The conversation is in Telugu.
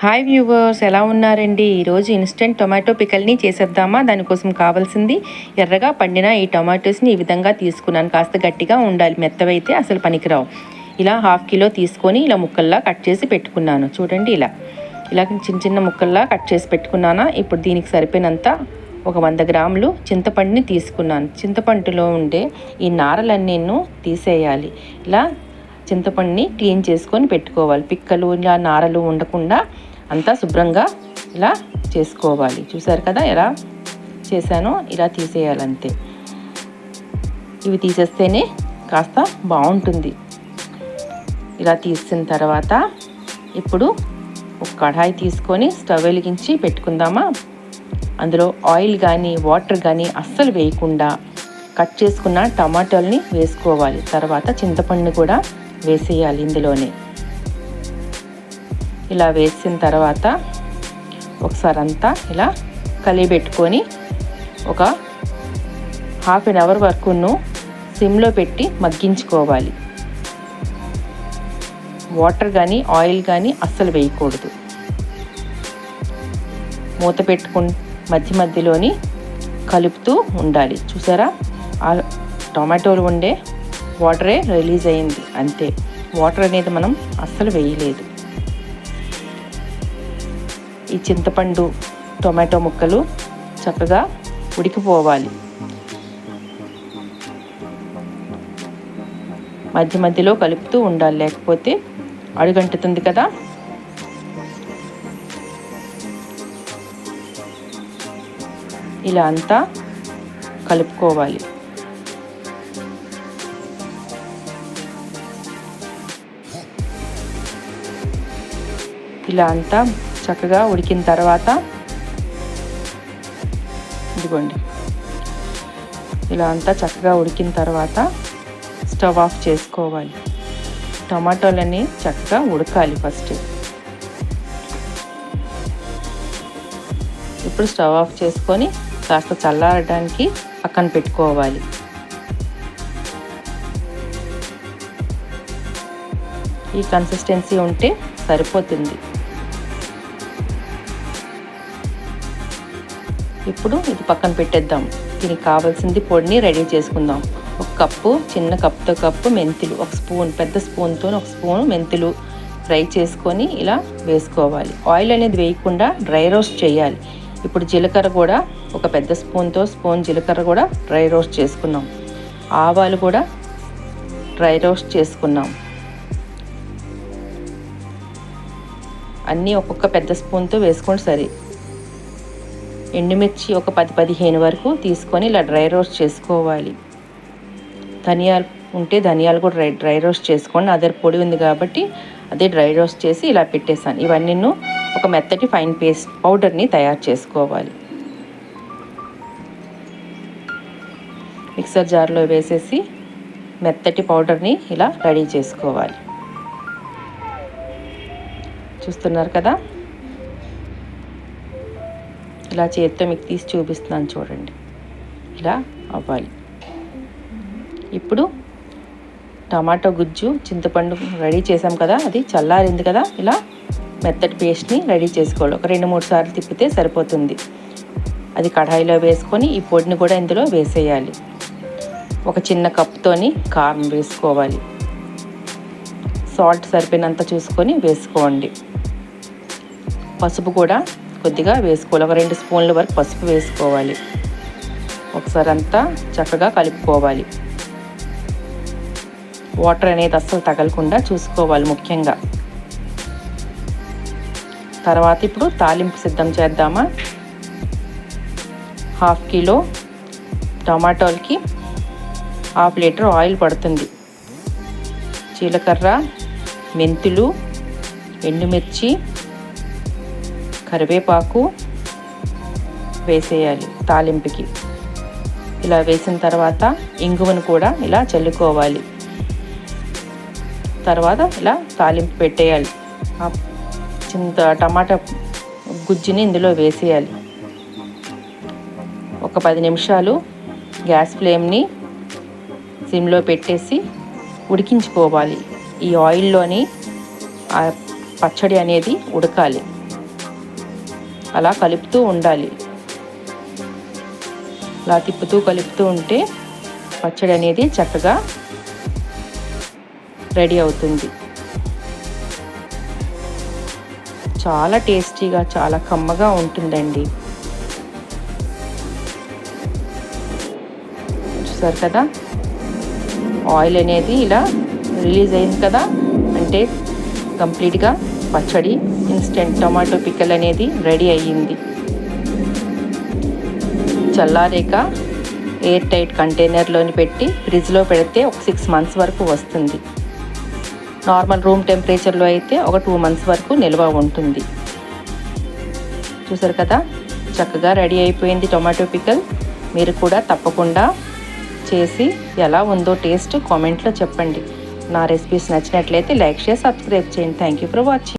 హాయ్ వ్యూవర్స్, ఎలా ఉన్నారండి? ఈరోజు ఇన్స్టెంట్ టొమాటో పికల్ని చేసేద్దామా? దానికోసం కావాల్సింది ఎర్రగా పండిన ఈ టొమాటోస్ని ఈ విధంగా తీసుకున్నాను. కాస్త గట్టిగా ఉండాలి, మెత్తవైతే అసలు పనికిరావు. ఇలా 1/2 కిలో తీసుకొని ఇలా ముక్కల్లా కట్ చేసి పెట్టుకున్నాను. చూడండి, ఇలా చిన్న చిన్న ముక్కల్లా కట్ చేసి పెట్టుకున్నాను. ఇప్పుడు దీనికి సరిపోయినంత ఒక 100 గ్రాములు చింతపండుని తీసుకున్నాను. చింతపండులో ఉండే ఈ నారలన్నీ తీసేయాలి. ఇలా చింతపండుని క్లీన్ చేసుకొని పెట్టుకోవాలి. పిక్కలు ఇలా నారలు ఉండకుండా అంతా శుభ్రంగా ఇలా చేసుకోవాలి. చూసారు కదా ఎలా చేశానో, ఇలా తీసేయాలంతే. ఇవి తీసేస్తేనే కాస్త బాగుంటుంది. ఇలా తీసిన తర్వాత ఇప్పుడు ఒక కడాయి తీసుకొని స్టవ్ వెలిగించి పెట్టుకుందామా. అందులో ఆయిల్ కానీ వాటర్ కానీ అస్సలు వేయకుండా కట్ చేసుకున్న టమాటాలని వేసుకోవాలి. తర్వాత చింతపండుని కూడా వేసేయాలి ఇందులోనే. ఇలా వేసిన తర్వాత ఒకసారి అంతా ఇలా కలిపెట్టుకొని ఒక 1/2 అవర్ వరకు సిమ్లో పెట్టి మగ్గించుకోవాలి. వాటర్ కానీ ఆయిల్ కానీ అస్సలు వేయకూడదు. మూత పెట్టుకుని మధ్య మధ్యలోని కలుపుతూ ఉండాలి. చూసారా, ఆ టొమాటోలు ఉండే వాటరే రిలీజ్ అయింది, అంతే. వాటర్ అనేది మనం అస్సలు వేయలేదు. ఈ చింతపండు టొమాటో ముక్కలు చక్కగా ఉడికిపోవాలి. మధ్య మధ్యలో కలుపుతూ ఉండాలి, లేకపోతే అడుగంటుతుంది కదా. ఇలా అంతా కలుపుకోవాలి. ఇలా అంతా చక్కగా ఉడికిన తర్వాత ఇదిగోండి, ఇలా అంతా చక్కగా ఉడికిన తర్వాత స్టవ్ ఆఫ్ చేసుకోవాలి. టమాటోలని చక్కగా ఉడకాలి ఫస్ట్. ఇప్పుడు స్టవ్ ఆఫ్ చేసుకొని కాస్త చల్లారడానికి పక్కన పెట్టుకోవాలి. ఈ కన్సిస్టెన్సీ ఉంటే సరిపోతుంది. ఇప్పుడు ఇది పక్కన పెట్టేద్దాం. దీనికి కావాల్సింది పొడిని రెడీ చేసుకుందాం. ఒక కప్పు, చిన్న కప్పుతో కప్పు మెంతులు, ఒక స్పూన్, పెద్ద స్పూన్తో ఒక స్పూన్ మెంతులు ఫ్రై చేసుకొని ఇలా వేసుకోవాలి. ఆయిల్ అనేది వేయకుండా డ్రై రోస్ట్ చేయాలి. ఇప్పుడు జీలకర్ర కూడా ఒక పెద్ద స్పూన్తో స్పూన్ జీలకర్ర కూడా డ్రై రోస్ట్ చేసుకున్నాం. ఆవాలు కూడా డ్రై రోస్ట్ చేసుకున్నాం. అన్నీ ఒక్కొక్క పెద్ద స్పూన్తో వేసుకొని సరే. ఎండుమిర్చి ఒక 10-15 వరకు తీసుకొని ఇలా డ్రై రోస్ట్ చేసుకోవాలి. ధనియాలు ఉంటే ధనియాలు కూడా డ్రై రోస్ట్ చేసుకోండి. అదే పొడి ఉంది కాబట్టి అదే డ్రై రోస్ట్ చేసి ఇలా పెట్టేసాను. ఇవన్నీ ఒక మెత్తటి ఫైన్ పేస్ట్ పౌడర్ని తయారు చేసుకోవాలి. మిక్సర్ జార్లో వేసేసి మెత్తటి పౌడర్ని ఇలా రెడీ చేసుకోవాలి. చూస్తున్నారు కదా, ఇలా చేతితో మీకు తీసి చూపిస్తున్నాను చూడండి. ఇలా అవ్వాలి. ఇప్పుడు టమాటో గుజ్జు, చింతపండు రెడీ చేసాం కదా, అది చల్లారింది కదా. ఇలా మెత్తటి పేస్ట్ని రెడీ చేసుకోవాలి. ఒక 2-3 సార్లు తిప్పితే సరిపోతుంది. అది కడాయిలో వేసుకొని ఈ పొడిని కూడా ఇందులో వేసేయాలి. ఒక చిన్న కప్పుతోని కారం వేసుకోవాలి. సాల్ట్ సరిపోయినంత చూసుకొని వేసుకోండి. పసుపు కూడా కొద్దిగా వేసుకోవాలి. ఒక 2 స్పూన్ల వరకు పసుపు వేసుకోవాలి. ఒకసారి అంతా చక్కగా కలుపుకోవాలి. వాటర్ అనేది అస్సలు తగలకుండా చూసుకోవాలి ముఖ్యంగా. తర్వాత ఇప్పుడు తాలింపు సిద్ధం చేద్దామా. 1/2 కిలో టమాటోలకి 1/2 లీటర్ ఆయిల్ పడుతుంది. జీలకర్ర, మెంతులు, ఎండుమిర్చి, కరివేపాకు వేసేయాలి తాలింపుకి. ఇలా వేసిన తర్వాత ఇంగువను కూడా ఇలా చల్లుకోవాలి. తర్వాత ఇలా తాలింపు పెట్టేయాలి. టమాటా గుజ్జుని ఇందులో వేసేయాలి. ఒక 10 నిమిషాలు గ్యాస్ ఫ్లేమ్ని సిమ్లో పెట్టేసి ఉడికించుకోవాలి. ఈ ఆయిల్లోని ఆ పచ్చడి అనేది ఉడకాలి. అలా కలుపుతూ ఉండాలి. అలా తిప్పుతూ కలుపుతూ ఉంటే పచ్చడి అనేది చక్కగా రెడీ అవుతుంది. చాలా టేస్టీగా, చాలా కమ్మగా ఉంటుందండి. చూసారు కదా, ఆయిల్ అనేది ఇలా రిలీజ్ అయింది కదా, అంటే కంప్లీట్గా పచ్చడి ఇన్స్టెంట్ టొమాటో పిక్కల్ అనేది రెడీ అయ్యింది. చల్లారేక ఎయిర్ టైట్ కంటైనర్లోని పెట్టి ఫ్రిడ్జ్లో పెడితే ఒక 6 months వరకు వస్తుంది. నార్మల్ రూమ్ టెంపరేచర్లో అయితే ఒక 2 months వరకు నిల్వ ఉంటుంది. చూసారు కదా, చక్కగా రెడీ అయిపోయింది టొమాటో పికల్. మీరు కూడా తప్పకుండా చేసి ఎలా ఉందో టేస్ట్ కామెంట్లో చెప్పండి. నా రెసిపీస్ నచ్చినట్లయితే లైక్, షేర్, సబ్స్క్రైబ్ చేయండి. Thank you for watching.